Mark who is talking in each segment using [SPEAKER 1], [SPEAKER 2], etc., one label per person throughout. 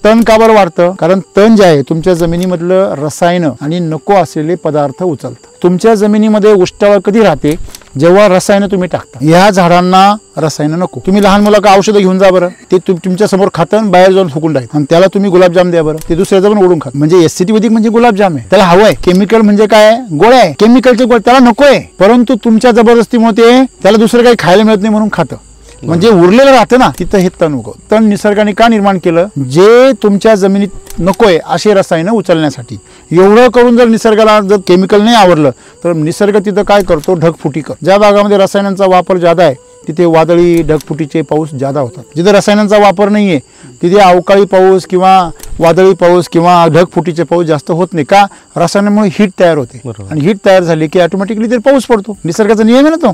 [SPEAKER 1] तण का बरं वाढतं? कारण तण जे आहे तुमच्या जमिनीमधलं रसायन आणि नको असलेले पदार्थ उचलतं. तुमच्या जमिनीमध्ये उष्टावळ कधी राहते? जेव्हा रसायन तुम्ही टाकता. या झाडांना रसायन नको. तुम्ही लहान मुलाला औषधं घेऊन जा बरं, ते तुमच्या समोर खातं बाहेर जाऊन फुकून टाकत, आणि त्याला तुम्ही गुलाबजाम द्या बरं, ते दुसऱ्याचं पण ओढून खात. म्हणजे एसिडिक म्हणजे गुलाबजाम आहे, त्याला हवंय. केमिकल म्हणजे काय? गोळ्या आहे, केमिकलचे गोळ्या, त्याला नकोय. परंतु तुमच्या जबरदस्तीमुळे त्याला दुसरं काही खायला मिळत नाही म्हणून खातं. म्हणजे उरलेलं राहतं ना, तिथं हे तण उगवतं. तण निसर्गाने का निर्माण केलं? जे तुमच्या जमिनीत नकोय असे रसायन उचलण्यासाठी. एवढं करून जर निसर्गाला जर केमिकल नाही आवडलं तर निसर्ग तिथं काय करतो? ढगफुटी करतो. ज्या भागामध्ये रसायनांचा वापर जादा आहे तिथे वादळी ढगफुटीचे पाऊस जादा होतात. जिथे रसायनांचा वापर नाहीये तिथे अवकाळी पाऊस किंवा वादळी पाऊस किंवा ढगफुटीचे पाऊस जास्त होत नाही. का? रसायनामुळे हीट तयार होते, आणि हीट तयार झाली की ऑटोमॅटिकली ते पाऊस पडतो. निसर्गाचा नियम आहे ना तो.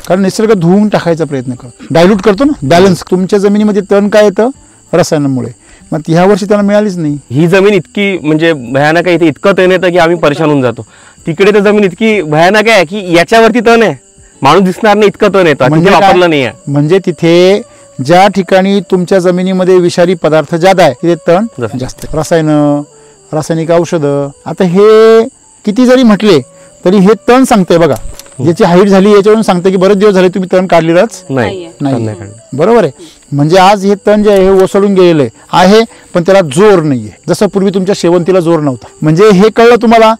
[SPEAKER 1] कारण निसर्ग धुवून टाकायचा प्रयत्न करतो, डायल्यूट करतो ना, बॅलन्स. तुमच्या जमिनीमध्ये तण काय येतं? रसायनामुळे. मग ह्या वर्षी त्याला मिळालीच नाही.
[SPEAKER 2] ही जमीन इतकी म्हणजे भयानक आहे, इथे इतकं तण येतं की आम्ही परेशान होऊन जातो. तिकडे तर जमीन इतकी भयानक आहे की याच्यावरती तण आहे, माणूस दिसणार नाही इतकं तण येतं, म्हणजे वापरलं नाही आहे.
[SPEAKER 1] म्हणजे तिथे ज्या ठिकाणी तुमच्या जमिनीमध्ये विषारी पदार्थ ज्यादा आहे तिथे तण जास्त. रसायन, रासायनिक औषधं. आता हे किती जरी म्हटले तरी हे तण सांगते बघा, ज्याची हाईट झाली याच्यावरून सांगते की बरेच दिवस झाले तुम्ही तण काढलेलंच नाही. बरोबर आहे. म्हणजे आज हे तण जे आहे हे ओसळून गेलेलं आहे, पण त्याला जोर नाहीये. जसं पूर्वी तुमच्या शेवंतीला जोर नव्हता. म्हणजे हे कळलं तुम्हाला